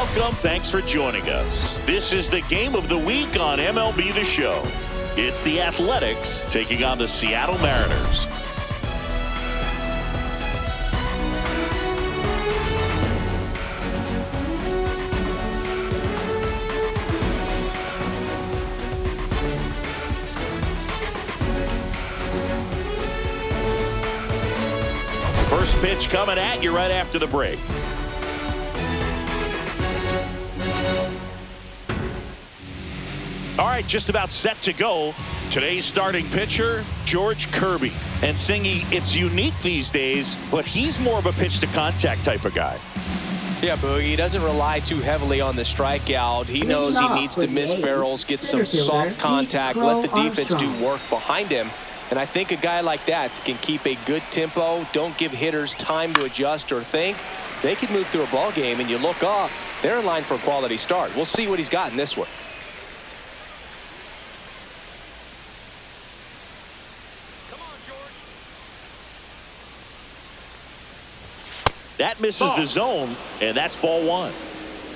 Welcome. Thanks for joining us. This is the game of the week on MLB.The Show. It's the Athletics taking on the Seattle Mariners. First pitch coming at you right after the break. All right, just about set to go. Today's starting pitcher, George Kirby. And Singy, it's unique these days, but he's more of a pitch-to-contact type of guy. Yeah, Boogie, he doesn't rely too heavily on the strikeout. He knows he needs to miss barrels, get some soft contact, let the defense do work behind him. And I think a guy like that can keep a good tempo, don't give hitters time to adjust or think. They can move through a ball game, and you look up, they're in line for a quality start. We'll see what he's got in this one. That misses the zone, and that's ball one.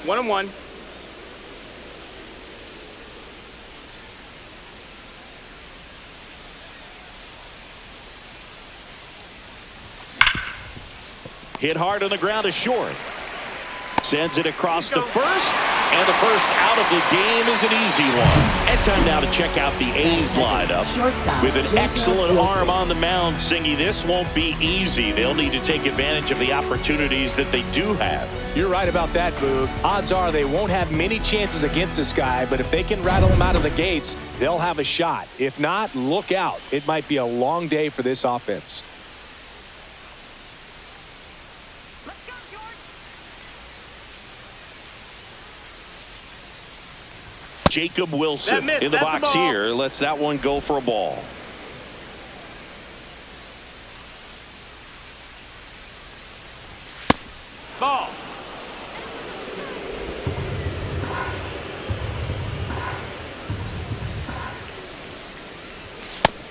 1-1. Hit hard on the ground to short. Sends it across the first, and the first out of the game is an easy one. And time now to check out the A's lineup. With an excellent arm on the mound, Singy, this won't be easy. They'll need to take advantage of the opportunities that they do have. You're right about that, Boog. Odds are they won't have many chances against this guy, but if they can rattle him out of the gates, they'll have a shot. If not, look out. It might be a long day for this offense. Jacob Wilson in the box here lets that one go for a ball. Ball.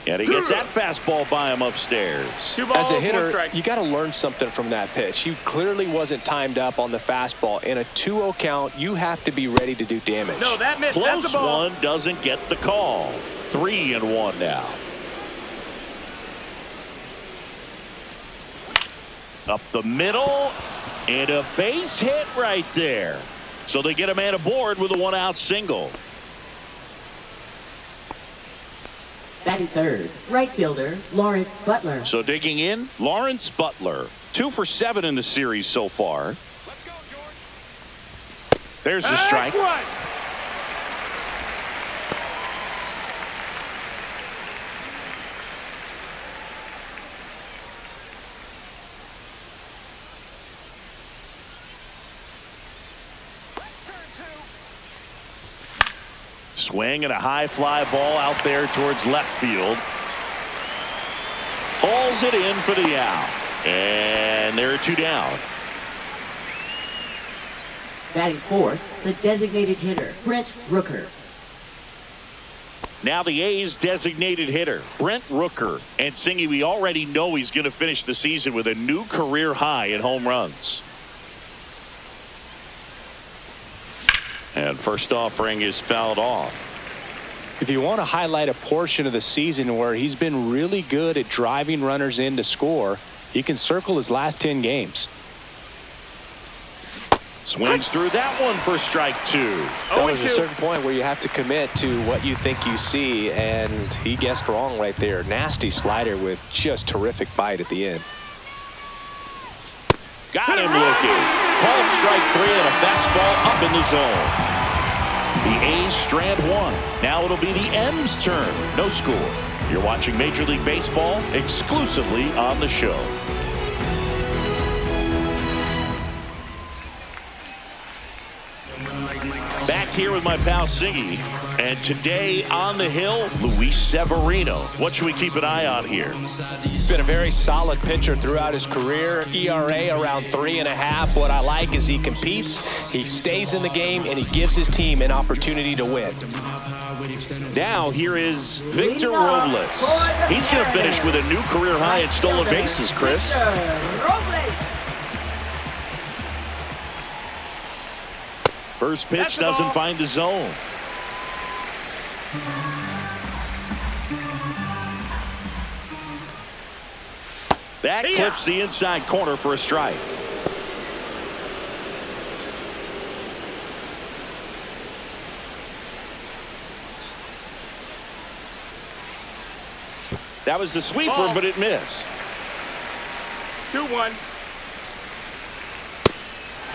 And he gets that fastball by him upstairs. As a hitter, you got to learn something from that pitch. He clearly wasn't timed up on the fastball. In a 2-0 count, you have to be ready to do damage. No, that missed. Close That's the ball. one doesn't get the call. 3-1 now. Up the middle, and a base hit right there. So they get a man aboard with a one-out single. Batting third, right fielder, Lawrence Butler. So digging in, Lawrence Butler. 2 for 7 in the series so far. Let's go, George. There's the strike. Swing and a high fly ball out there towards left field. Hauls it in for the out. And there are 2 down. Batting fourth, the designated hitter, Brent Rooker. Now the A's designated hitter, Brent Rooker. And Singy, we already know he's going to finish the season with a new career high in home runs. And first offering is fouled off. If you want to highlight a portion of the season where he's been really good at driving runners in to score, you can circle his last 10 games. Swings through that one for strike 2. There's a certain point where you have to commit to what you think you see, and he guessed wrong right there. Nasty slider with just terrific bite at the end. Got him looking. Called strike 3 and a fastball up in the zone. The A's strand 1. Now it'll be the M's turn. No score. You're watching Major League Baseball exclusively on the show. Back here with my pal Singy, and today on the hill, Luis Severino. What should we keep an eye on here? He's been a very solid pitcher throughout his career. ERA around 3.5. What I like is he competes, he stays in the game, and he gives his team an opportunity to win. Now here is Victor Robles. He's going to finish with a new career high in stolen bases, Chris. First pitch doesn't find the zone. That clips the inside corner for a strike. That was the sweeper, but it missed. 2-1.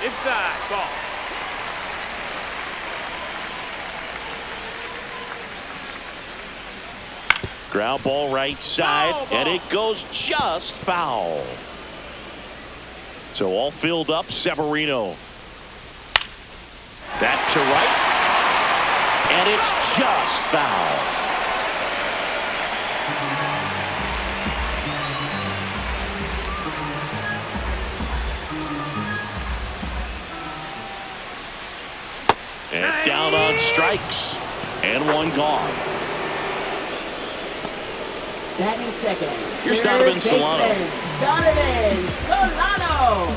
Inside, ball. Ground ball right side, and it goes just foul. So all filled up, Severino. That to right, and it's just foul. And down on strikes, and one gone. Batting second. Here's Donovan Solano. Donovan Solano.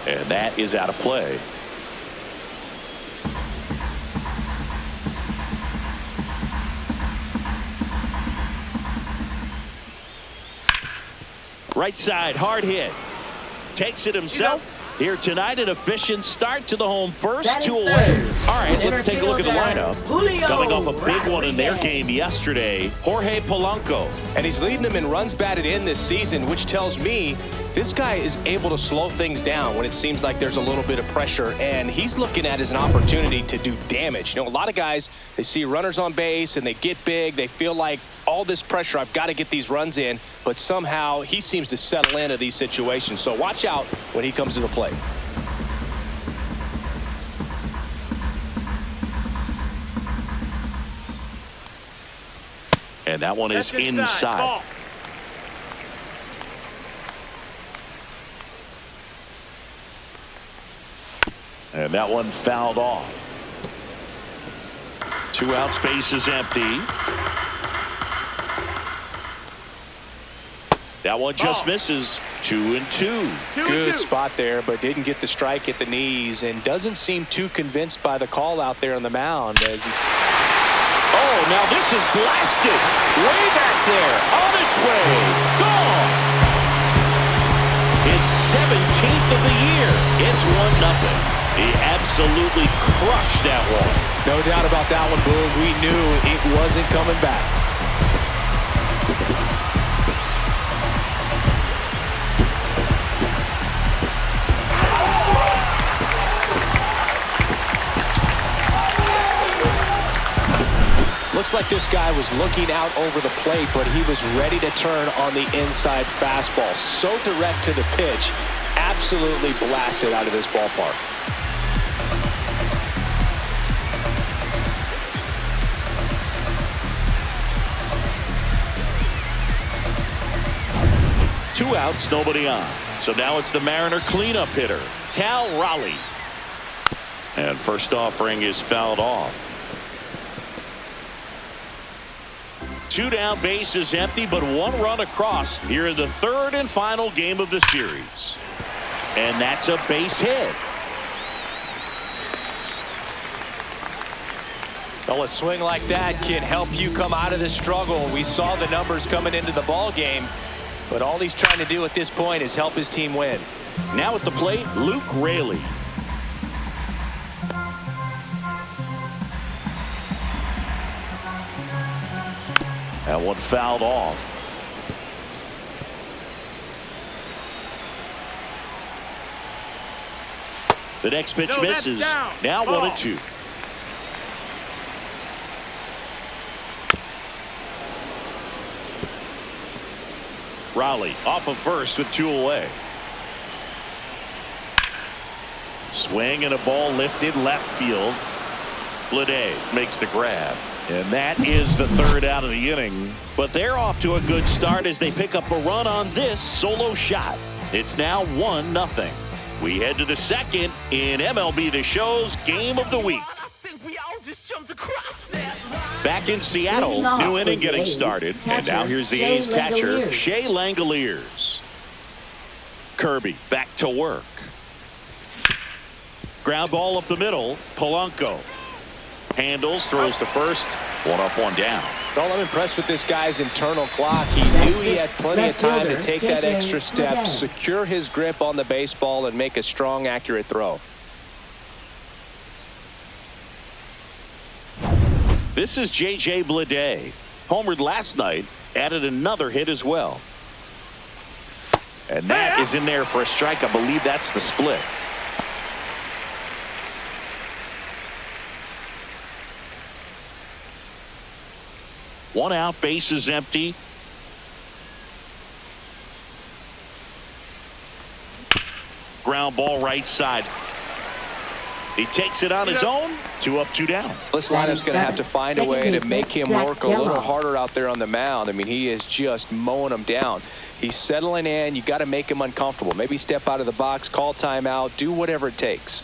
And that is out of play. Right side, hard hit. Takes it himself. Here tonight, an efficient start to the home first, 2 away. All right, let's take a look at the lineup. Coming off a big one in their game yesterday, Jorge Polanco. And he's leading them in runs batted in this season, which tells me this guy is able to slow things down when it seems like there's a little bit of pressure, and he's looking at it as an opportunity to do damage. You know, a lot of guys, they see runners on base and they get big. They feel like all this pressure, I've got to get these runs in, but somehow he seems to settle into these situations. So watch out when he comes to the plate. And that one is inside. Ball. And that one fouled off. 2 out, space is empty. That one just misses. 2-2. Good spot there, but didn't get the strike at the knees and doesn't seem too convinced by the call out there on the mound. As he... Oh, now this is blasted. Way back there. On its way. Gone. His 17th of the year. It's 1-0. He absolutely crushed that one. No doubt about that one, Boog. We knew it wasn't coming back. Looks like this guy was looking out over the plate, but he was ready to turn on the inside fastball. So direct to the pitch, absolutely blasted out of this ballpark. Two outs, nobody on. So now it's the Mariner cleanup hitter, Cal Raleigh. And first offering is fouled off. 2 down, base is empty, but 1 run across here in the 3rd and final game of the series. And that's a base hit. Well, a swing like that can help you come out of the struggle. We saw the numbers coming into the ball game, but all he's trying to do at this point is help his team win. Now at the plate, Luke Raley. That one fouled off. The next pitch misses. Now 1-2. Raleigh off of first with 2 away. Swing and a ball lifted left field. Bleday makes the grab. And that is the 3rd out of the inning. But they're off to a good start as they pick up a run on this solo shot. It's now 1-0. We head to the 2nd in MLB.The Show's Game of the Week. Back in Seattle, new inning getting started. And now here's the A's catcher, Shea Langoliers. Kirby back to work. Ground ball up the middle. Polanco handles, throws to first. 1 up, 1 down. Well, I'm impressed with this guy's internal clock. He knew he had plenty of time to take that extra step, secure his grip on the baseball, and make a strong, accurate throw. This is J.J. Bleday. Homered last night, added another hit as well. And that is in there for a strike. I believe that's the split. One out, bases empty. Ground ball right side. He takes it on his own. 2 up, 2 down. This lineup's going to have to find a way to make him work a little harder out there on the mound. I mean, he is just mowing them down. He's settling in. You got to make him uncomfortable. Maybe step out of the box, call timeout, do whatever it takes.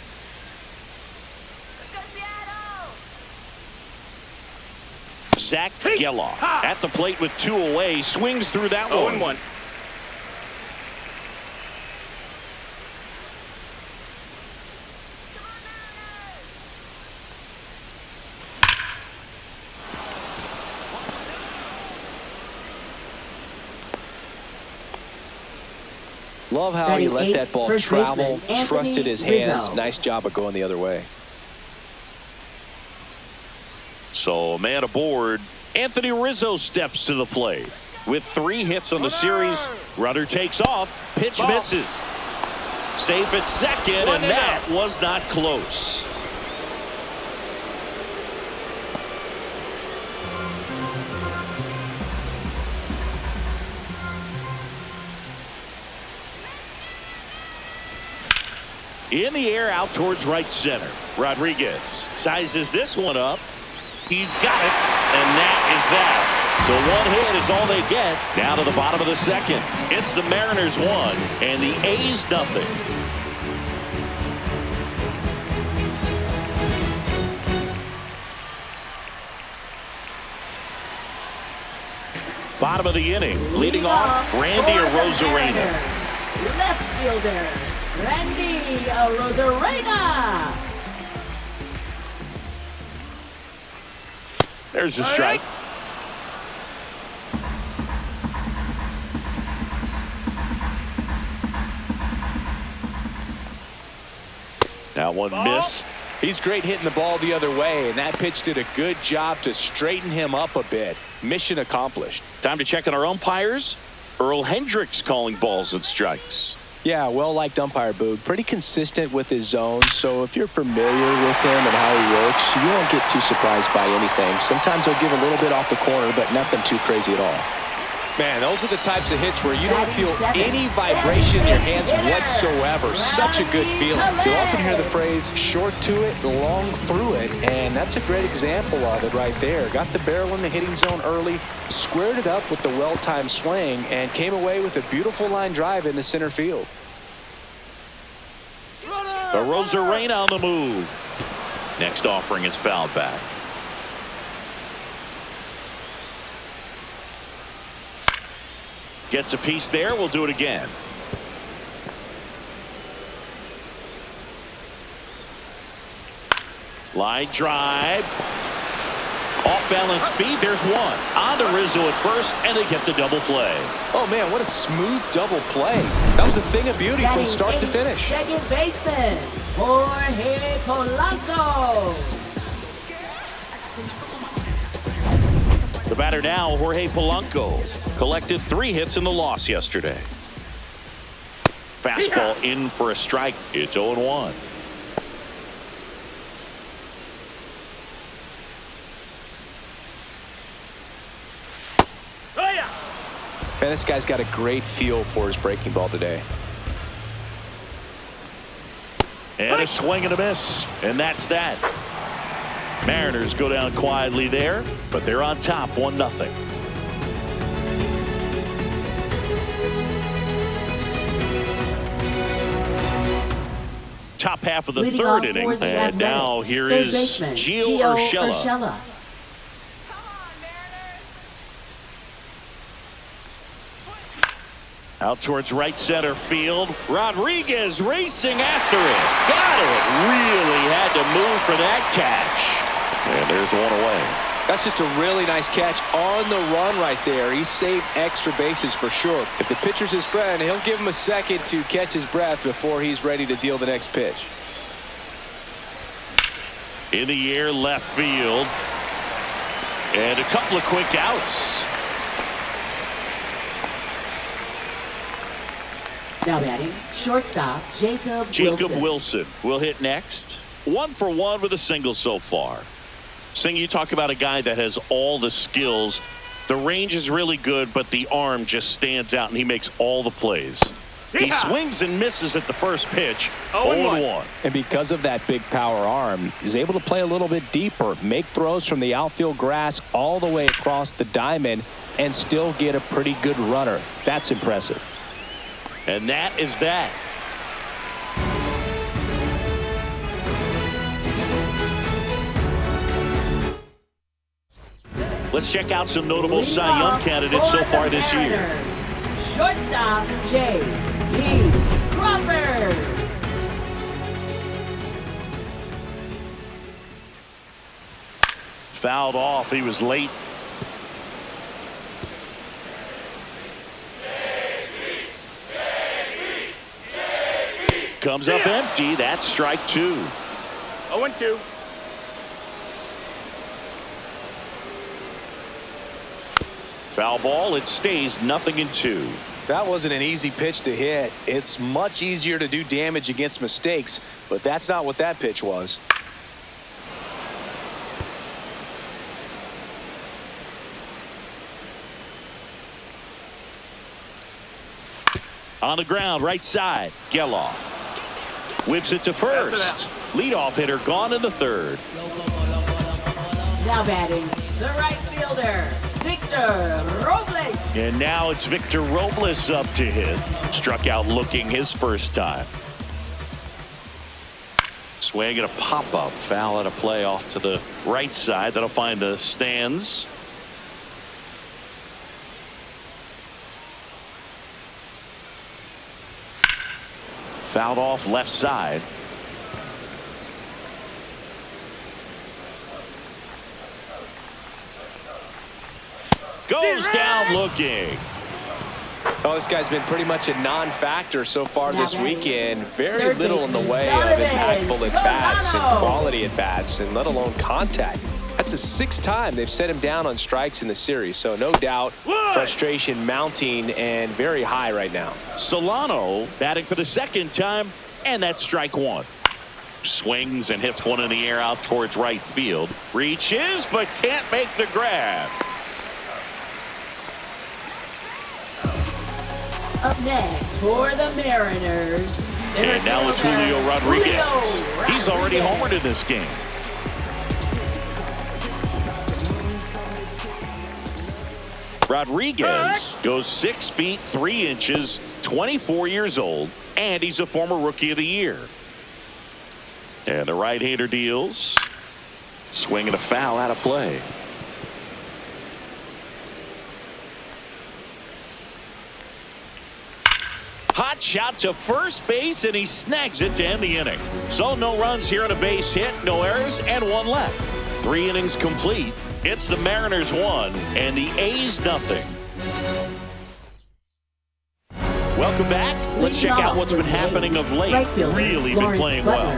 Zach Geloff at the plate with 2 away. Swings through that one. 0-1. Love how he let that ball travel, trusted his hands. Nice job of going the other way. So a man aboard. Anthony Rizzo steps to the plate. With 3 hits on the series, runner takes off. Pitch misses. Safe at second, and that was not close. In the air out towards right center. Rodriguez sizes this one up. He's got it, and that is that. So 1 hit is all they get. Down to the bottom of the second. It's the Mariners 1 and the A's nothing. Bottom of the inning. Leading off, Randy Arozarena. Left fielder, Randy Arozarena. There's a strike. That one missed. He's great hitting the ball the other way, and that pitch did a good job to straighten him up a bit. Mission accomplished. Time to check on our umpires. Earl Hendricks calling balls and strikes. Yeah, well-liked umpire, Boog. Pretty consistent with his zones, so if you're familiar with him and how he works, you won't get too surprised by anything. Sometimes he'll give a little bit off the corner, but nothing too crazy at all. Man, those are the types of hits where you don't feel any vibration in your hands whatsoever. Such a good feeling. You'll often hear the phrase, short to it, long through it, and that's a great example of it right there. Got the barrel in the hitting zone early, squared it up with the well-timed swing, and came away with a beautiful line drive into center field. Arozarena on the move. Next offering is fouled back. Gets a piece there. We'll do it again. Line drive. Off balance speed. There's one. On to Rizzo at first, and they get the double play. Oh, man, what a smooth double play. That was a thing of beauty from start to finish. Second baseman, Jorge Polanco. The batter now, Jorge Polanco. Collected 3 hits in the loss yesterday. Fastball in for a strike. It's 0-1. Man, this guy's got a great feel for his breaking ball today. And a swing and a miss. And that's that. Mariners go down quietly there, but they're on top 1-0. Top half of the third inning, and now here is Gio Urshela. Out towards right center field. Rodriguez racing after it. Got it. Really had to move for that catch. And there's one away. That's just a really nice catch on the run right there. He saved extra bases for sure. If the pitcher's his friend, he'll give him a second to catch his breath before he's ready to deal the next pitch. In the air, left field. And a couple of quick outs. Now batting, shortstop Jacob Wilson will hit next. 1 for 1 with a single so far. Sing, you talk about a guy that has all the skills. The range is really good, but the arm just stands out, and he makes all the plays. He swings and misses at the first pitch. 0-1. And because of that big power arm, he's able to play a little bit deeper, make throws from the outfield grass all the way across the diamond, and still get a pretty good runner. That's impressive. And that is that. Let's check out some notable Cy Young candidates so far this year. Shortstop J.P. Crawford. Fouled off. He was late. Comes up empty. That's strike 2. 0-2. Foul ball. It stays 0-2. That wasn't an easy pitch to hit. It's much easier to do damage against mistakes, but that's not what that pitch was. On the ground, right side. Geloff whips it to first. Leadoff hitter gone in the third. Now batting, the right fielder, Victor Robles. And now it's Victor Robles up to hit. Struck out looking his first time. Swing and a pop-up. Foul at a play off to the right side. That'll find the stands. Fouled off left side. Goes down looking. Oh, this guy's been pretty much a non-factor so far this weekend. Very little in the way of impactful at-bats and quality at-bats, and let alone contact. That's the 6th time they've set him down on strikes in the series, so no doubt frustration mounting and very high right now. Solano batting for the 2nd time, and that's strike 1. Swings and hits one in the air out towards right field. Reaches, but can't make the grab. Up next for the Mariners. And now it's Julio Rodriguez. He's already homered in this game. Rodriguez goes 6 feet 3 inches, 24 years old, and he's a former Rookie of the Year. And the right-hander deals. Swing and a foul out of play. Hot shot to first base, and he snags it to end the inning. So no runs here on a base hit, no errors, and 1 left. 3 innings complete. It's the Mariners 1 and the A's 0. Welcome back. Let's check out what's been happening of late. Really been playing well.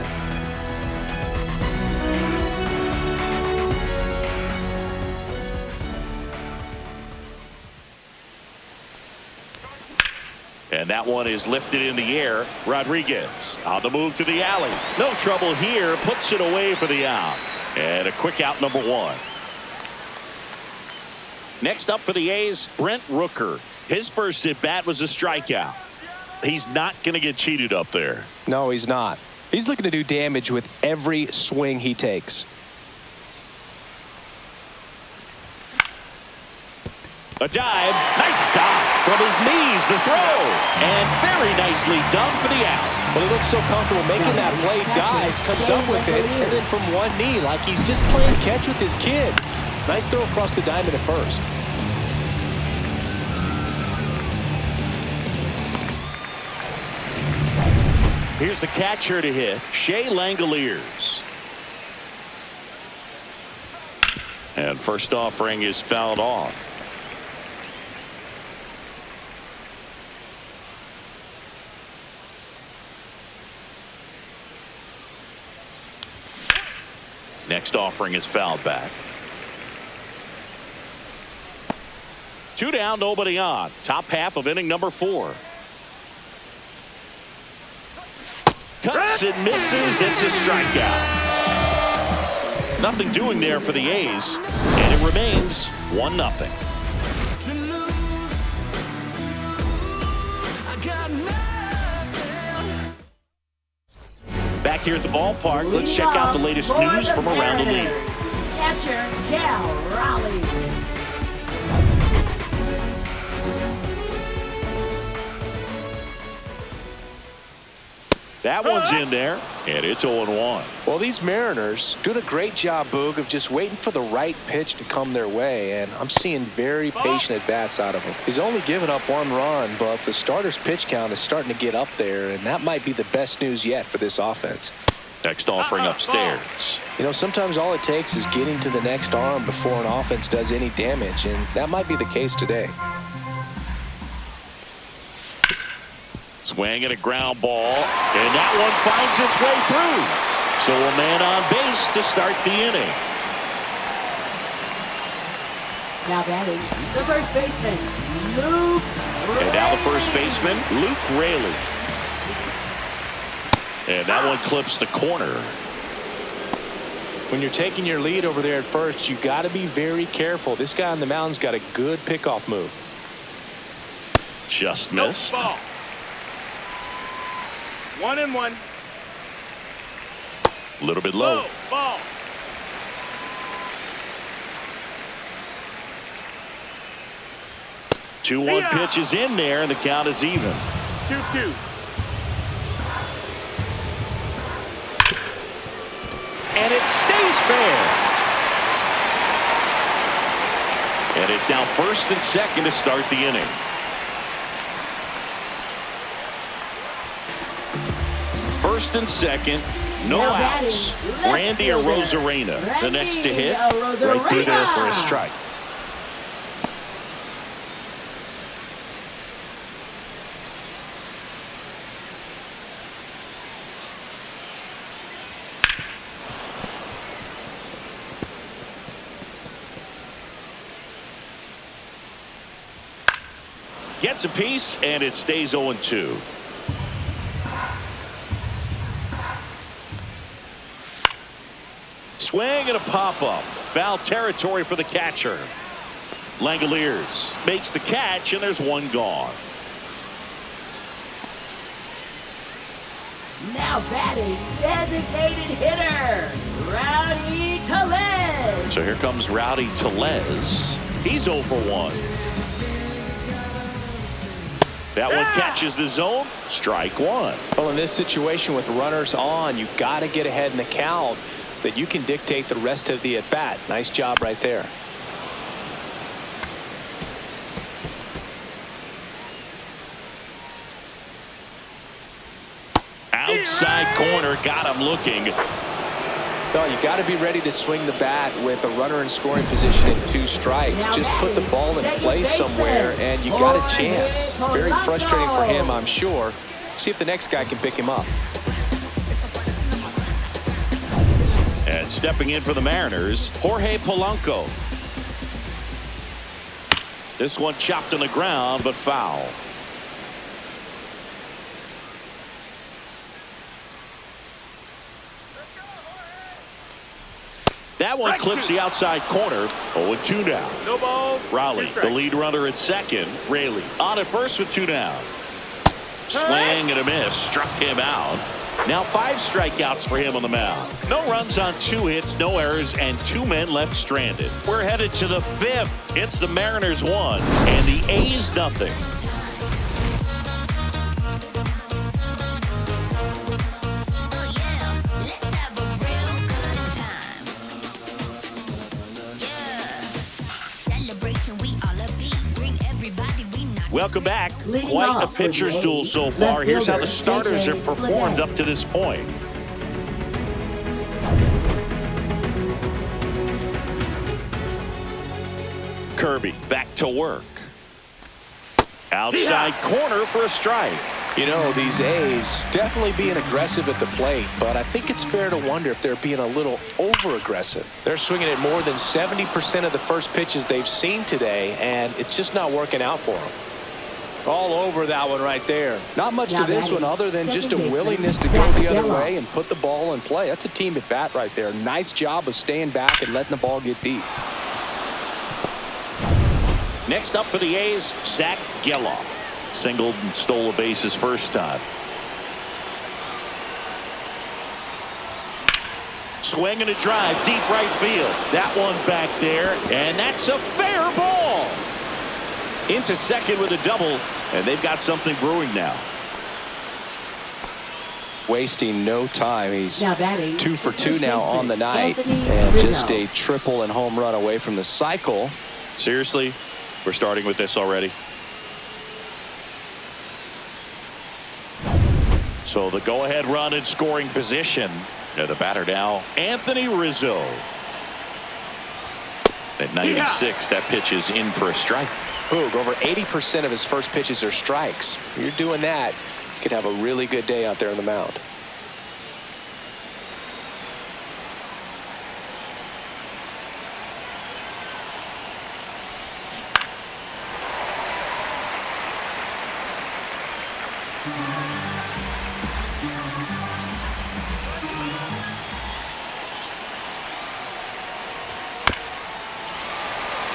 And that one is lifted in the air. Rodriguez on the move to the alley. No trouble here. Puts it away for the out. And a quick out, number 1. Next up for the A's, Brent Rooker. His first at bat was a strikeout. He's not going to get cheated up there. No, he's not. He's looking to do damage with every swing he takes. A dive, nice stop from his knees, the throw, and very nicely done for the out. But he looks so comfortable making that play, dives, comes up with it, and then from one knee, like he's just playing catch with his kid. Nice throw across the diamond at first. Here's the catcher to hit, Shea Langoliers. And first offering is fouled off. Next offering is fouled back. 2 down, nobody on. Top half of inning number 4. Cuts and misses. It's a strikeout. Nothing doing there for the A's, and it remains 1-0. Back here at the ballpark, let's check out the latest news from around the league. Catcher Cal Raleigh. That one's in there, and it's 0-1. Well, these Mariners doing a great job, Boog, of just waiting for the right pitch to come their way, and I'm seeing very patient at-bats out of him. He's only given up 1 run, but the starter's pitch count is starting to get up there, and that might be the best news yet for this offense. Next offering upstairs. You know, sometimes all it takes is getting to the next arm before an offense does any damage, and that might be the case today. Swing and a ground ball, and that one finds its way through. So a man on base to start the inning. Now batting, the first baseman, Luke Raley. And now the first baseman, Luke Raley. And that one clips the corner. When you're taking your lead over there at first, you got to be very careful. This guy on the mound's got a good pickoff move. Just missed. Ball. 1-1. A little bit low. Ball. Two 2-1 pitch is in there, and the count is even. 2-2. And it stays fair. And it's now first and second to start the inning. First and second, no outs. Randy Arozarena, the next to hit, right through there for a strike. Gets a piece, and it stays 0-2. Swing and a pop-up. Foul territory for the catcher. Langoliers makes the catch, and there's one gone. Now batting, designated hitter, Rowdy Tellez. So here comes Rowdy Tellez. He's 0 for 1. That one catches the zone. Strike one. Well, in this situation with runners on, you've got to get ahead in the count so that you can dictate the rest of the at-bat. Nice job right there. Outside corner, got him looking. Well, you got to be ready to swing the bat with a runner in scoring position at 2 strikes. Just put the ball in place somewhere, and you got a chance. Very frustrating for him, I'm sure. See if the next guy can pick him up. And stepping in for the Mariners, Jorge Polanco. This one chopped on the ground, but foul. That one clips the outside corner. 0-2 now. No balls. Raleigh, the lead runner at second. Raley on at first with 2 down. Swing and a miss. Struck him out. Now 5 strikeouts for him on the mound. No runs on 2 hits, no errors, and 2 men left stranded. We're headed to the 5th. It's the Mariners 1 and the A's nothing. We all a beat, bring everybody, we not Welcome back. Leading Quite a off for pitcher's the duel A's, so left far. Here's how the fielder, starters JJ have performed Bleday. up to this point. Kirby back to work. Outside corner for a strike. You know, these A's definitely being aggressive at the plate, but I think it's fair to wonder if they're being a little over-aggressive. They're swinging at more than 70% of the first pitches they've seen today, and it's just not working out for them. All over that one right there. Not much to this one other than just a willingness to go the other way and put the ball in play. That's a team at bat right there. Nice job of staying back and letting the ball get deep. Next up for the A's, Zach Geloff. Singled and stole a base his first time. Swing and a drive, deep right field. That one back there, and that's a fair ball. Into second with a double, and they've got something brewing now. Wasting no time. He's Now batting, 2 for 2 now on the night, Anthony and Rizzo. just a triple and home run away from the cycle. Seriously, we're starting with this already. So the go-ahead run in scoring position. Now the batter now, Anthony Rizzo. At 96, that pitch is in for a strike. Boog, over 80% of his first pitches are strikes. If you're doing that, you could have a really good day out there on the mound.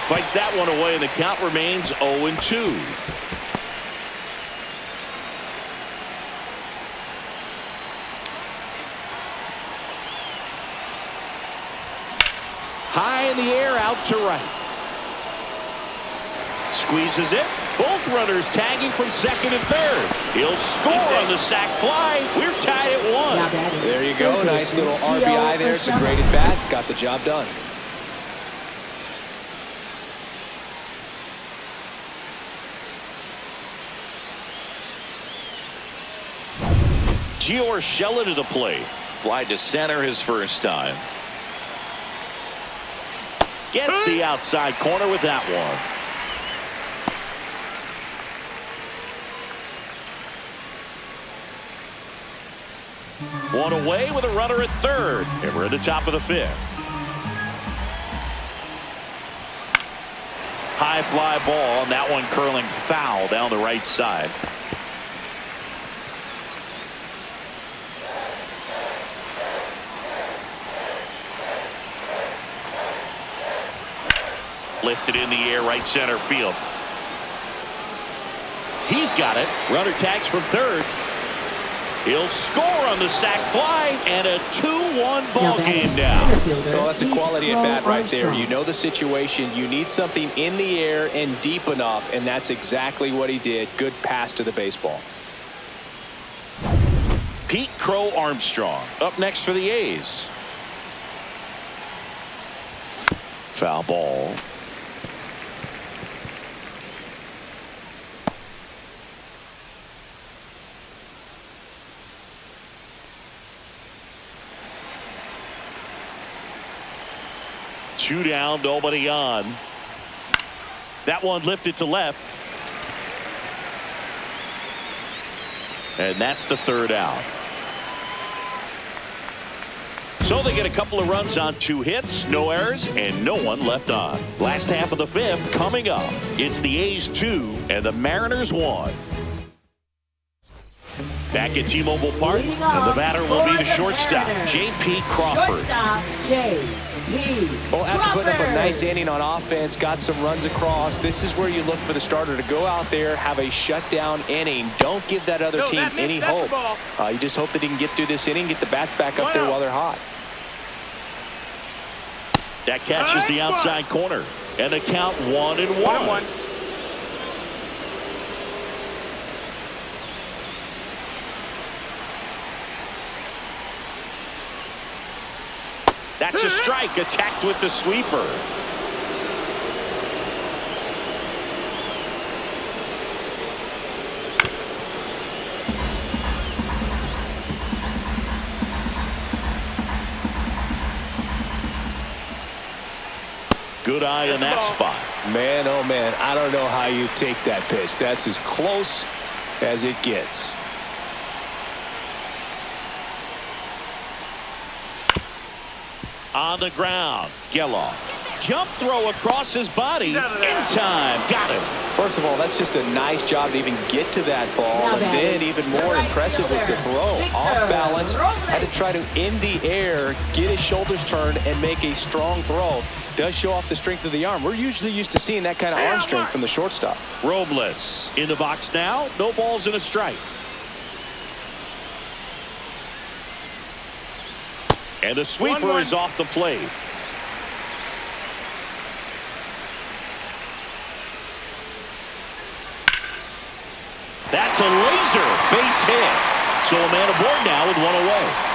Fights that one away, and the count remains 0-2. High in the air, out to right. Squeezes it. Both runners tagging from second and third. He'll score on the sac fly. We're tied at 1. Now batting, There you go. third Nice baseman, little RBI there. It's a great at bat. Got the job done. Gio Urshela to the plate. Fly to center his first time. Gets the outside corner with that one. One away with a runner at third. And we're at the top of the 5th. High fly ball, and that one curling foul down the right side. Lifted in the air, right center field. He's got it. Runner tags from third. He'll score on the sac fly, and a 2-1 ball game now. Well, that's a quality at bat right there. You know the situation. You need something in the air and deep enough, and that's exactly what he did. Good pass to the baseball. Pete Crow Armstrong up next for the A's. Foul ball. Two down, nobody on. That one lifted to left. And that's the third out. So they get a couple of runs on 2 hits, no errors, and no one left on. Last half of the 5th coming up. It's the A's 2 and the Mariners 1. Back at T-Mobile Park, and the batter will be the shortstop, J.P. Crawford. Shortstop, J.P. Well, after putting up a nice inning on offense, got some runs across, this is where you look for the starter to go out there, have a shutdown inning. Don't give that other team any hope. You just hope that he can get through this inning, get the bats back up there while they're hot. That catches the outside corner, and the count 1-1. That's a strike, attacked with the sweeper. Good eye in that spot. Man, oh man, I don't know how you take that pitch. That's as close as it gets. On the ground, Geloff. Jump throw across his body. In time. Got him. First of all, that's just a nice job to even get to that ball. And then even more impressive was the throw. Off balance. Had to try to, in the air, get his shoulders turned and make a strong throw. Does show off the strength of the arm. We're usually used to seeing that kind of arm strength from the shortstop. Robles in the box now. No balls and a strike. And the sweeper is off the plate. That's a laser base hit. So a man aboard now with one away.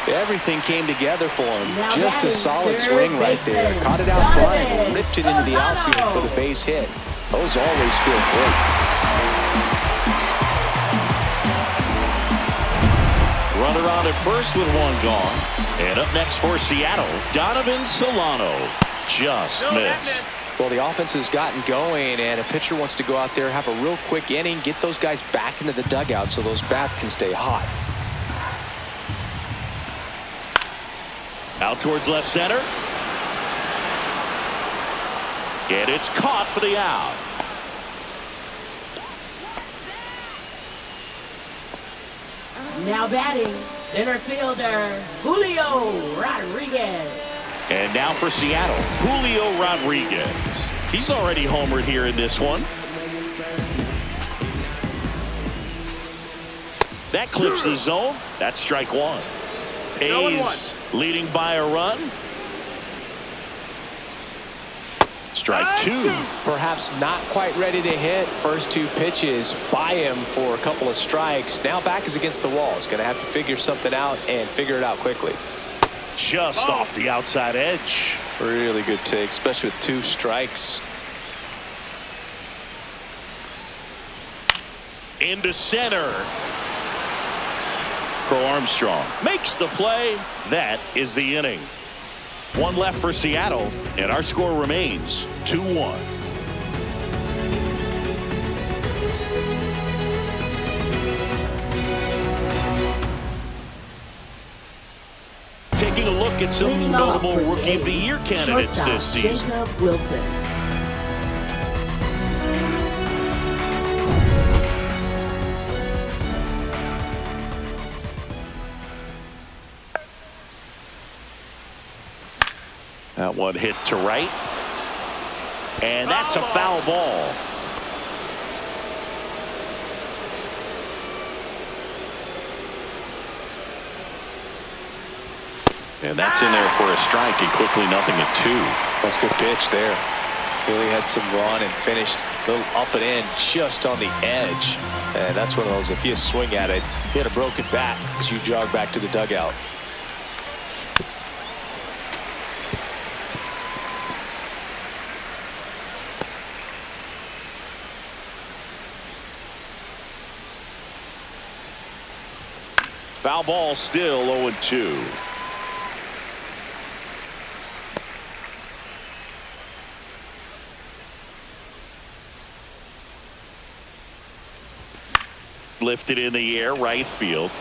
Everything came together for him. Just a solid swing right there. Caught it out front, ripped it into the outfield for the base hit. Those always feel great. Runner on at first with one gone. And up next for Seattle, Donovan Solano. Just missed. Well, the offense has gotten going, and a pitcher wants to go out there, have a real quick inning, get those guys back into the dugout so those bats can stay hot. Out towards left center. And it's caught for the out. Now batting, center fielder, Julio Rodriguez. And now for Seattle, Julio Rodriguez. He's already homered here in this one. That clips the zone. That's strike one. A's leading by a run. Strike two. Perhaps not quite ready to hit. First two pitches by him for a couple of strikes. Now back is against the wall. He's going to have to figure something out and figure it out quickly. Just off the outside edge. Really good take, especially with two strikes. Into center. Crow Armstrong makes the play. That is the inning. One left for Seattle, and our score remains 2-1. Taking a look at some notable Rookie of the Year candidates this season. Jacob Wilson. That one hit to right. And that's a foul ball. And that's in there for a strike, and quickly 0-2. That's a good pitch there. Really had some run and finished a little up and in just on the edge. And that's one of those, if you swing at it, hit a broken bat as you jog back to the dugout. Foul ball, still 0-2. Lifted in the air, right field.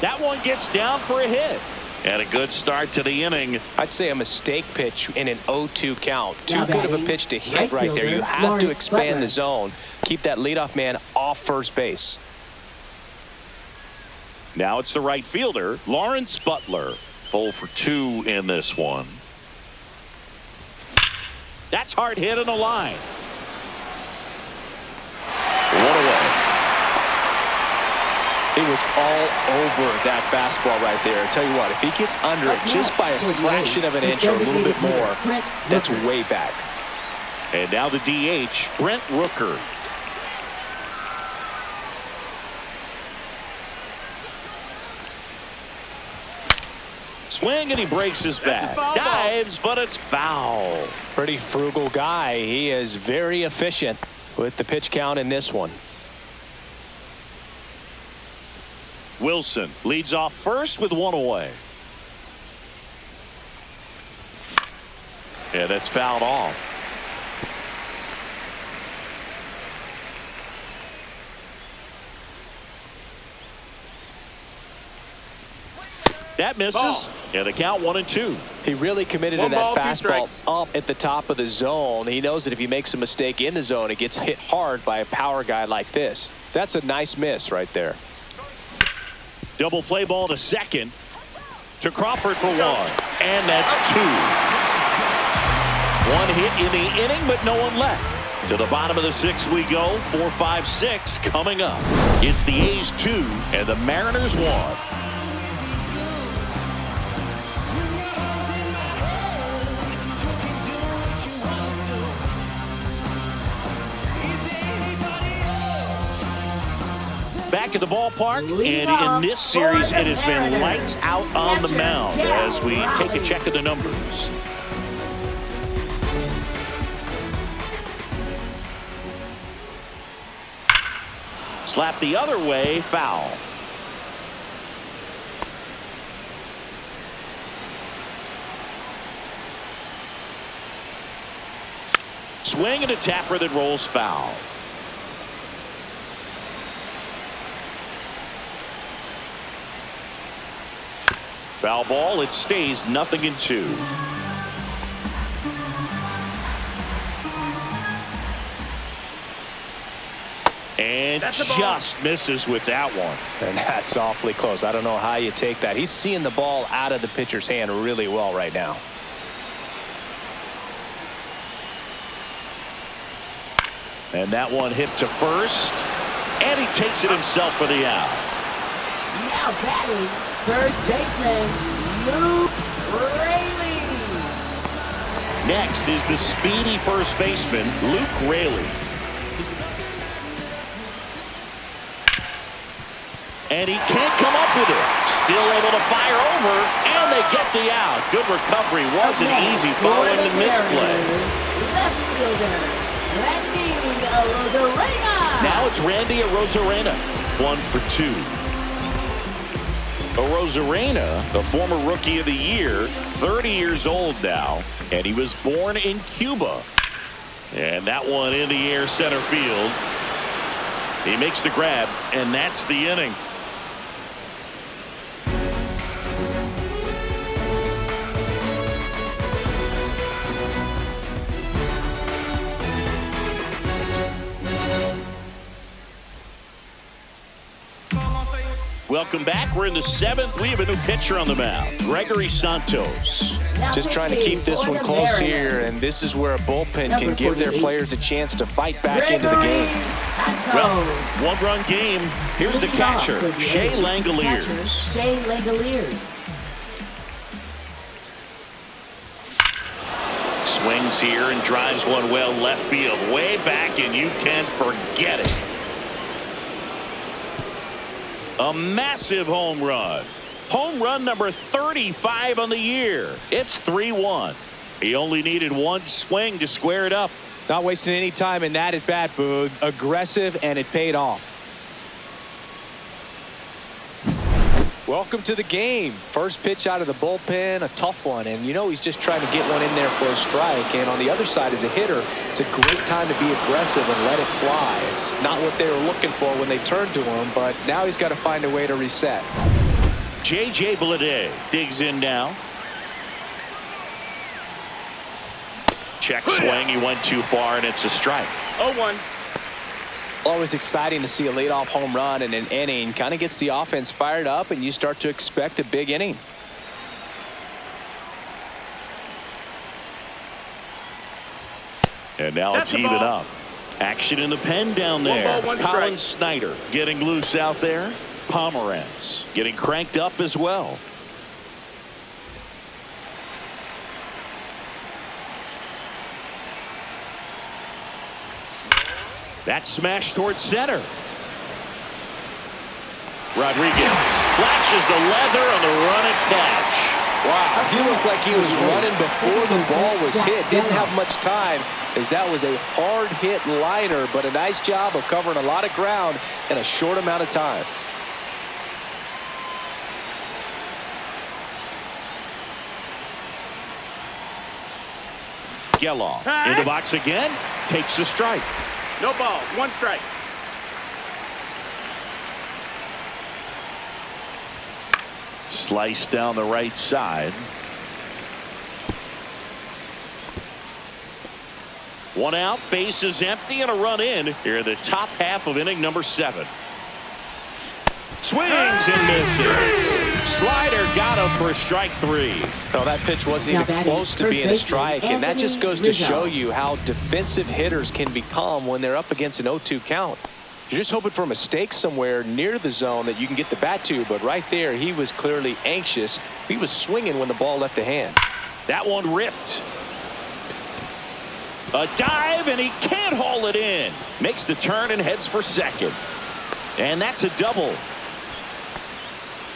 That one gets down for a hit. And a good start to the inning. I'd say a mistake pitch in an 0-2 count. Too good of a pitch to hit right there. You have to expand the zone. Keep that leadoff man off first base. Now it's the right fielder, Lawrence Butler. 0 for 2 in this one. That's hard hit in the line. One away. It was all over that fastball right there. I tell you what, if he gets under it just by a fraction of an inch or a little bit more, that's way back. And now the DH, Brent Rooker. Swing, and he breaks his bat. Dives, but it's foul. Pretty frugal guy. He is very efficient with the pitch count in this one. Wilson leads off first with one away. Yeah, that's fouled off. That misses. Ball. Yeah, the count 1-2. He really committed to One that ball, two fastball strikes. up at the top of the zone. He knows that if he makes a mistake in the zone, it gets hit hard by a power guy like this. That's a nice miss right there. Double play ball to second. To Crawford for one. And that's two. One hit in the inning, but no one left. To the bottom of the sixth we go. 4, 5, 6 coming up. It's the A's 2 and the Mariners 1. Back at the ballpark, and in this series it has been lights out on the mound as we take a check of the numbers. Slap the other way, foul. Swing and a tapper that rolls foul. Foul ball, it stays 0-2. And just misses with that one. And that's awfully close. I don't know how you take that. He's seeing the ball out of the pitcher's hand really well right now. And that one hit to first. And he takes it himself for the out. Now batting, first baseman, Luke Raley. Next is the speedy first baseman, Luke Raley. And he can't come up with it. Still able to fire over, and they get the out. Good recovery. Wasn't easy following the misplay. Left fielder, Randy Arozarena. Now it's Randy Arozarena. 1 for 2. Arozarena, the former Rookie of the Year, 30 years old now, and he was born in Cuba. And that one in the air center field. He makes the grab, and that's the inning. Welcome back. We're in the 7th. We have a new pitcher on the mound, Gregory Santos. Just trying to keep this one close here, and this is where a bullpen can give their players a chance to fight back into the game. Well, one-run game. Here's the catcher, Shea Langoliers. Shea Langoliers. Swings here and drives one well left field, way back, and you can forget it. A massive home run. Home run number 35 on the year. It's 3-1. He only needed one swing to square it up. Not wasting any time in that at bat, Boog. Aggressive, and it paid off. Welcome to the game. First pitch out of the bullpen, a tough one, and you know he's just trying to get one in there for a strike. And on the other side, as a hitter, it's a great time to be aggressive and let it fly. It's not what they were looking for when they turned to him, but now he's got to find a way to reset. J.J. Bleday digs in now. Check swing. He went too far, and it's a strike. 0-1. Always exciting to see a leadoff home run in an inning. Kind of gets the offense fired up, and you start to expect a big inning. And now it's even up. Action in the pen down there. Colin Snyder getting loose out there. Pomerantz getting cranked up as well. That smash towards center. Rodriguez flashes the leather on the run and catch. Wow, he looked like he was running before the ball was hit. Didn't have much time, as that was a hard hit liner, but a nice job of covering a lot of ground in a short amount of time. Geloff. In the box again. Takes a strike. No balls. 1 strike. Slice down the right side. 1 out, base is empty, and a run in here in the top half of inning number 7. Swings and misses. Slider got him for strike 3. No, that pitch wasn't even close to being a strike, and that just goes to show you how defensive hitters can become when they're up against an 0-2 count. You're just hoping for a mistake somewhere near the zone that you can get the bat to, but right there he was clearly anxious. He was swinging when the ball left the hand. That one ripped. A dive, and he can't haul it in. Makes the turn and heads for second. And that's a double.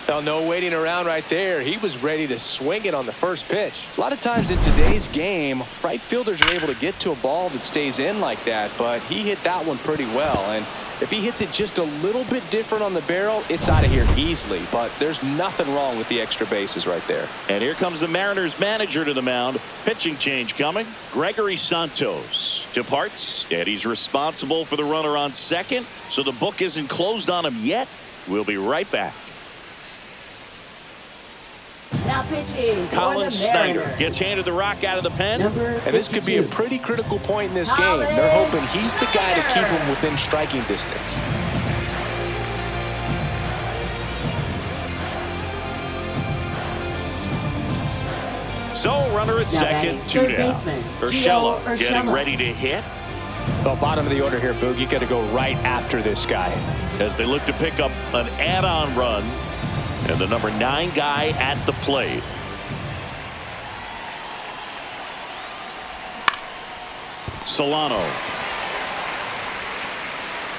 Well, no waiting around right there. He was ready to swing it on the first pitch. A lot of times in today's game, right fielders are able to get to a ball that stays in like that, but he hit that one pretty well. And if he hits it just a little bit different on the barrel, it's out of here easily. But there's nothing wrong with the extra bases right there. And here comes the Mariners manager to the mound. Pitching change coming. Gregory Santos departs, and he's responsible for the runner on second. So the book isn't closed on him yet. We'll be right back. Now pitching for Colin the Snyder Mariners. gets handed the rock out of the pen. And this could be a pretty critical point in this game. They're hoping he's the guy to keep him within striking distance. So runner at second, 2 down. Urshela getting ready to hit. Well, bottom of the order here, Boog. You got to go right after this guy as they look to pick up an add-on run. And the number 9 guy at the plate. Solano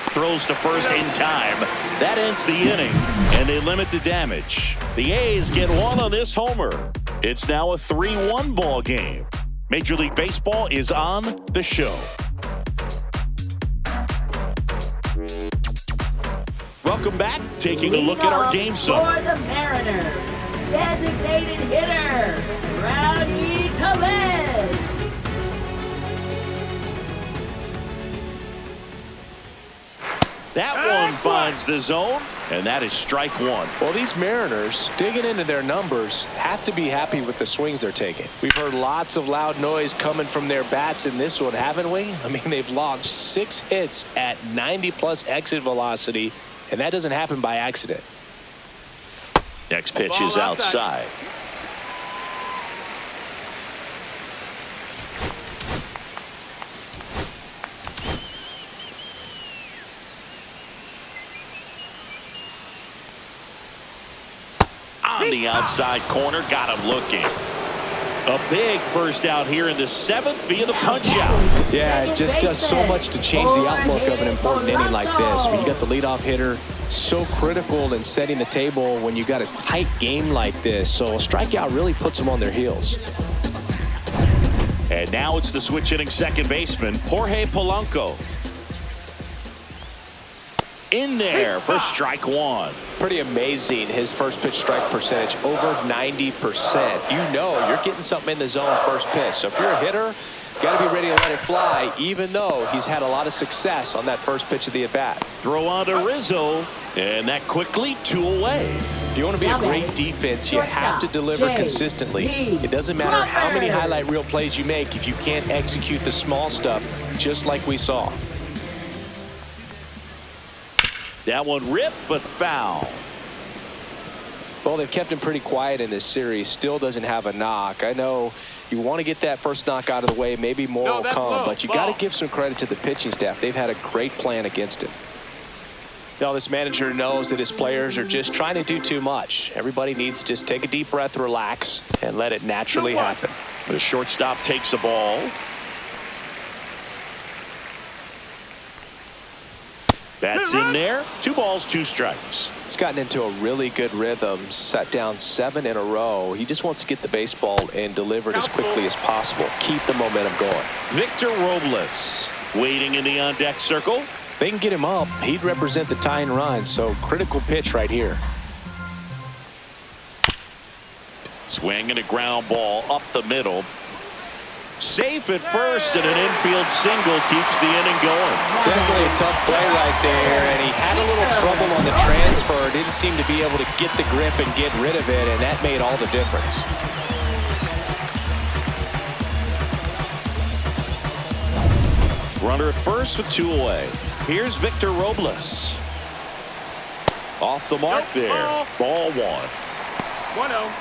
throws to first in time. That ends the inning, and they limit the damage. The A's get 1 on this homer. It's now a 3-1 ball game. Major League Baseball is on the show. Welcome back. Taking a look at our game summary. For the Mariners, designated hitter, Rowdy Tellez. That one finds the zone, and that is strike 1. Well, these Mariners, digging into their numbers, have to be happy with the swings they're taking. We've heard lots of loud noise coming from their bats in this one, haven't we? I mean, they've logged 6 hits at 90+ exit velocity. And that doesn't happen by accident. Next pitch is outside. On the outside corner, got him looking. A big first out here in the 7th via the punch out. Yeah, it just does so much to change the outlook of an important inning like this. When you got the leadoff hitter, so critical in setting the table when you got a tight game like this. So a strikeout really puts them on their heels. And now it's the switch hitting second baseman, Jorge Polanco. In there for strike 1. Pretty amazing, his first pitch strike percentage, over 90%. You know you're getting something in the zone first pitch. So if you're a hitter, you got to be ready to let it fly, even though he's had a lot of success on that first pitch of the at-bat. Throw on to Rizzo, and that quickly 2 away. If you want to be a great defense, you have to deliver consistently. It doesn't matter how many highlight reel plays you make if you can't execute the small stuff, just like we saw. That one ripped, but foul. Well, they've kept him pretty quiet in this series. Still doesn't have a knock. I know you want to get that first knock out of the way. Maybe more will come, but you got to give some credit to the pitching staff. They've had a great plan against him. Now, this manager knows that his players are just trying to do too much. Everybody needs to just take a deep breath, relax, and let it naturally happen. The shortstop takes the ball. That's in there. 2 balls, 2 strikes. He's gotten into a really good rhythm, set down 7 in a row. He just wants to get the baseball and deliver it as quickly as possible. Keep the momentum going. Victor Robles waiting in the on-deck circle. They can get him up. He'd represent the tying run, so critical pitch right here. Swing and a ground ball up the middle. Safe at first, and an infield single keeps the inning going. Definitely a tough play right there, and he had a little trouble on the transfer. Didn't seem to be able to get the grip and get rid of it, and that made all the difference. Runner at first with 2 away. Here's Victor Robles. Off the mark there. Ball 1. 1-0.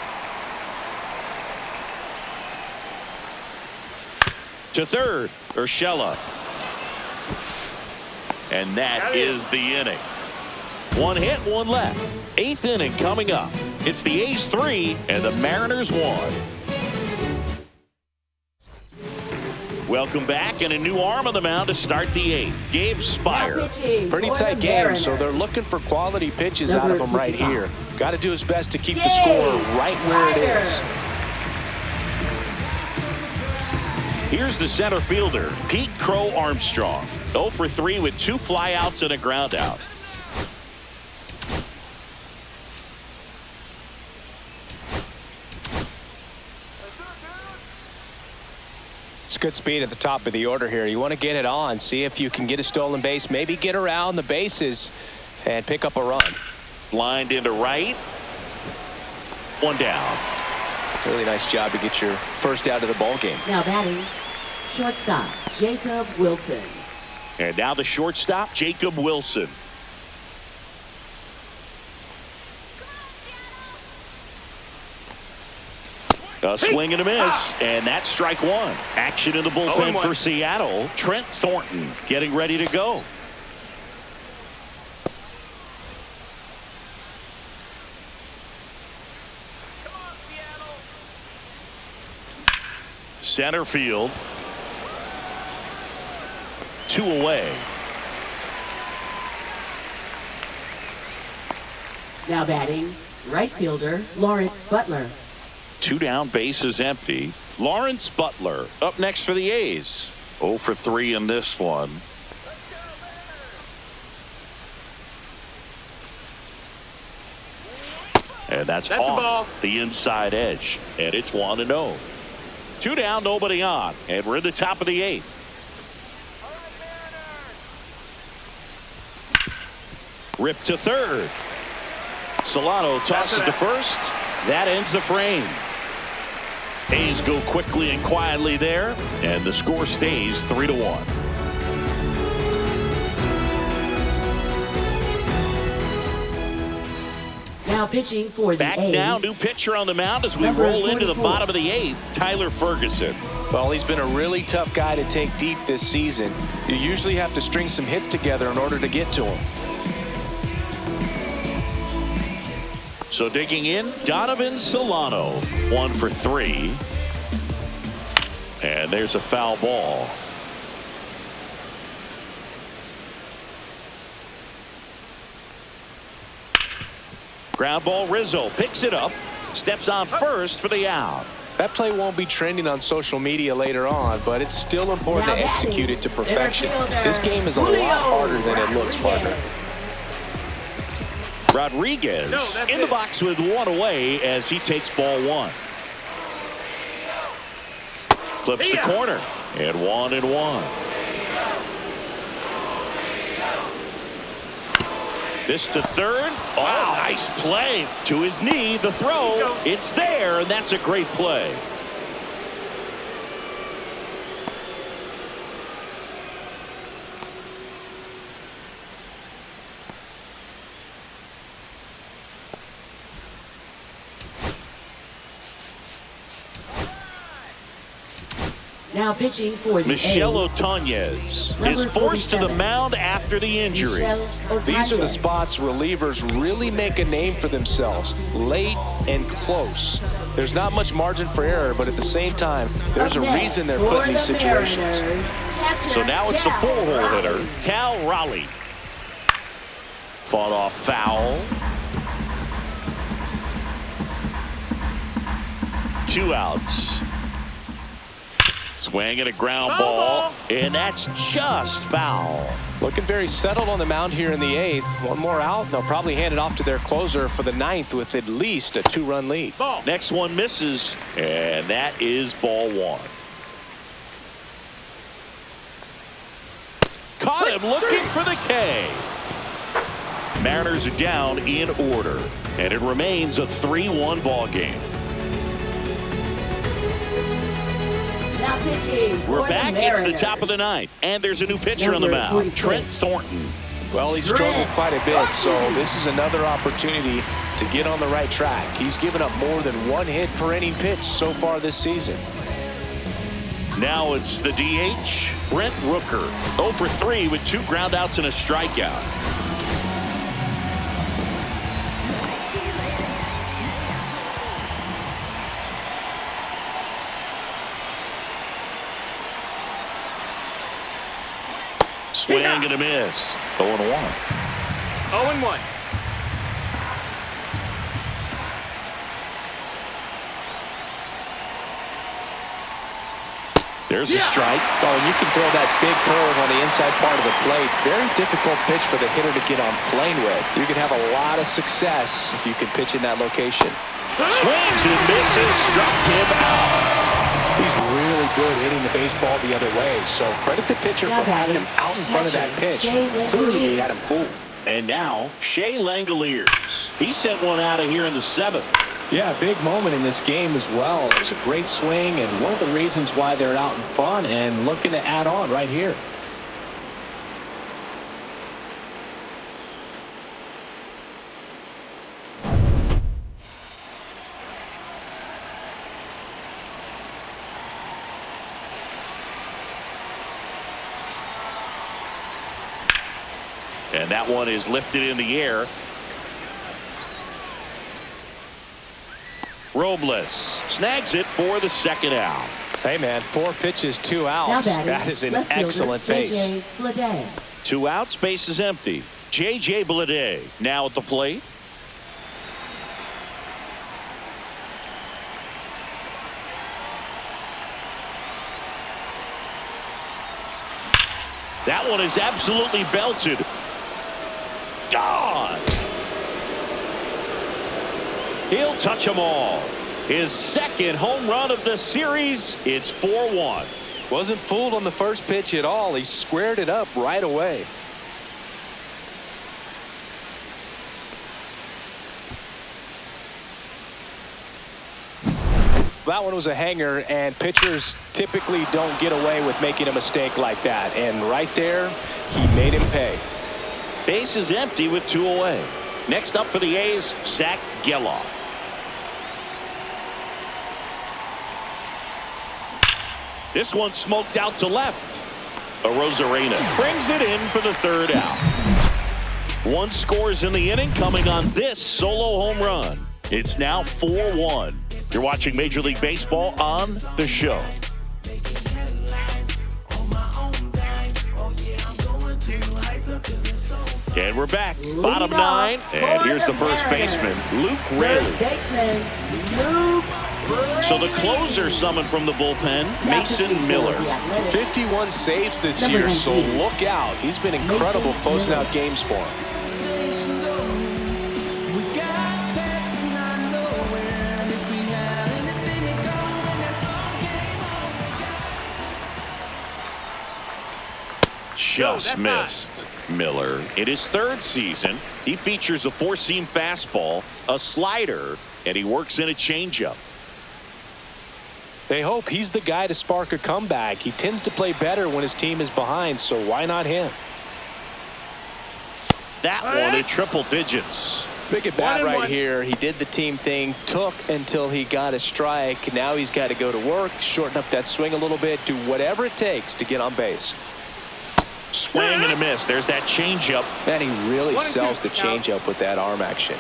To third, Urshela. And that is the inning. 1 hit, 1 left. 8th inning coming up. It's the A's 3 and the Mariners 1. Welcome back, and a new arm on the mound to start the 8th. Gabe Spire. Pretty tight game, so they're looking for quality pitches out of him right here. Got to do his best to keep the score right where it is. Here's the center fielder, Pete Crow Armstrong. 0 for 3 with 2 flyouts and a ground out. It's good speed at the top of the order here. You want to get it on, see if you can get a stolen base, maybe get around the bases and pick up a run. Lined into right. 1 down. Really nice job to get your first out of the ball game. Now batting, shortstop Jacob Wilson. And now the shortstop, Jacob Wilson. A swing and a miss, and that's strike 1. Action in the bullpen for Seattle. Trent Thornton getting ready to go. Center field. 2 away. Now batting, right fielder Lawrence Butler. 2 down, bases empty. Lawrence Butler up next for the A's. 0 for 3 in this one. And that's off the inside edge. And it's 1-0. 2 down, nobody on. And we're in the top of the 8th. Rip to third. Solano tosses to first. That ends the frame. A's go quickly and quietly there, and the score stays 3-1. Now pitching for the Back A's. now, new pitcher on the mound as we Number roll into the 44. bottom of the 8th, Tyler Ferguson. Well, he's been a really tough guy to take deep this season. You usually have to string some hits together in order to get to him. So digging in, Donovan Solano, 1 for 3. And there's a foul ball. Ground ball, Rizzo picks it up, steps on first for the out. That play won't be trending on social media later on, but it's still important to execute it to perfection. This game is a lot harder than it looks, partner. Rodriguez in the box with 1 away as he takes ball 1. Flips the corner, and 1-1. This to third. Oh, nice play. To his knee, the throw. It's there, and that's a great play. Now pitching for the Michel A's. Otañez Number is forced to the 47. mound after the injury. These are the spots relievers really make a name for themselves, late and close. There's not much margin for error, but at the same time, there's a reason they're put in these situations. So now it's the 4-hole hitter, Cal Raleigh. Fought off foul. 2 outs. Swing and a ground ball, and that's just foul. Looking very settled on the mound here in the 8th. 1 more out. They'll probably hand it off to their closer for the 9th with at least a 2-run lead. Next one misses, and that is ball 1. him looking for the K. Mariners are down in order, and it remains a 3-1 ball game. Now pitching. We're back. It's the top of the ninth, and there's a new pitcher on the mound, Trent Thornton. Well, he's struggled quite a bit, so this is another opportunity to get on the right track. He's given up more than 1 hit per inning pitch so far this season. Now it's the DH, Brent Rooker, 0 for 3 with 2 groundouts and a strikeout. Swing and a miss. 0-1. 0-1. There's a strike. Oh, and you can throw that big curve on the inside part of the plate. Very difficult pitch for the hitter to get on plane with. You can have a lot of success if you can pitch in that location. Swings and misses. Struck him out. He's really good hitting the baseball the other way. So credit the pitcher for having him out in front of that pitch. Clearly he had him fooled. And now Shea Langoliers. He sent one out of here in the 7th. Yeah, big moment in this game as well. It's a great swing and one of the reasons why they're out in front and looking to add on right here. And that one is lifted in the air. Robles snags it for the 2nd out. Hey, man, 4 pitches, 2 outs. That is an excellent pace. 2 outs, base is empty. J.J. Bleday now at the plate. That one is absolutely belted. Gone. He'll touch them all. His 2nd home run of the series. It's 4-1. Wasn't fooled on the first pitch at all. He squared it up right away. That one was a hanger, and pitchers typically don't get away with making a mistake like that. And right there, he made him pay. Base is empty with 2 away. Next up for the A's, Zach Geloff. This one smoked out to left. Arozarena brings it in for the 3rd out. 1 scores in the inning coming on this solo home run. It's now 4-1. You're watching Major League Baseball on The Show. And we're back. Bottom 9. And here's the first baseman, Luke Raley. So the closer summoned from the bullpen, Mason Miller. 51 saves this year, so look out. He's been incredible closing out games for him. Just missed. Miller, in his 3rd season, he features a 4-seam fastball, a slider, and he works in a changeup. They hope he's the guy to spark a comeback. He tends to play better when his team is behind, so why not him? That one in triple digits. Big at bat right here. He did the team thing, took until he got a strike. Now he's got to go to work, shorten up that swing a little bit, do whatever it takes to get on base. Swing and a miss. There's that changeup. Man, he really sells the changeup with that arm action.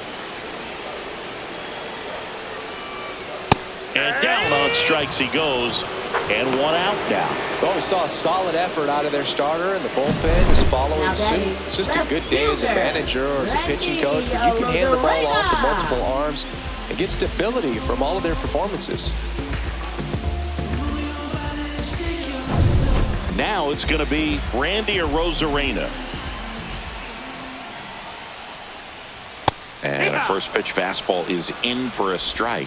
And down on strikes he goes. And 1 out now. Well, we saw a solid effort out of their starter, and the bullpen is following suit. It's just a good day as a manager or as a pitching coach, but you can hand the ball off to multiple arms and get stability from all of their performances. Now it's going to be Randy Arozarena. And a first pitch fastball is in for a strike.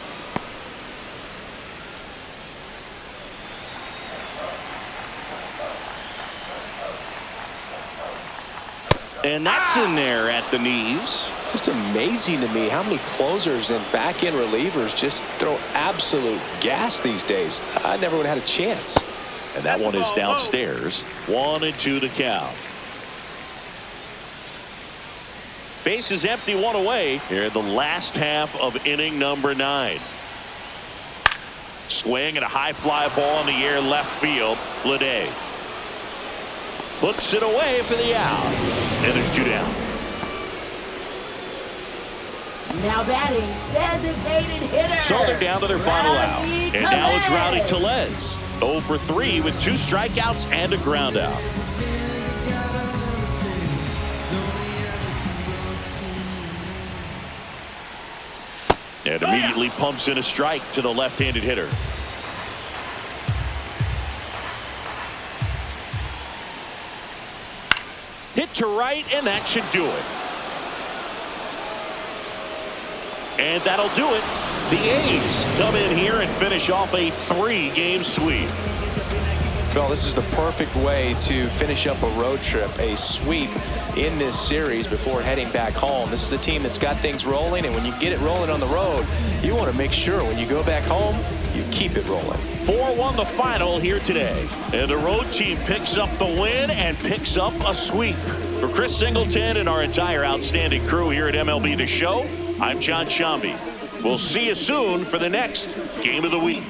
And that's in there at the knees. Just amazing to me how many closers and back-end relievers just throw absolute gas these days. I never would have had a chance. And that one is downstairs. 1-2 to count. Base is empty, one away here in the last half of inning number 9. Swing and a high fly ball in the air left field. Lede hooks it away for the out. And there's 2 down. Now batting, designated hitter. So they're down to their final out. Rowdy And now it's Rowdy Tellez. Tellez. 0 for 3 with 2 strikeouts and a ground out. And immediately pumps in a strike to the left-handed hitter. Hit to right, and that should do it. And that'll do it. The A's come in here and finish off a 3-game sweep. Well, this is the perfect way to finish up a road trip, a sweep in this series before heading back home. This is a team that's got things rolling, and when you get it rolling on the road, you want to make sure when you go back home, you keep it rolling. 4-1 the final here today. And the road team picks up the win and picks up a sweep. For Chris Singleton and our entire outstanding crew here at MLB The Show, I'm John Shambi. We'll see you soon for the next Game of the Week.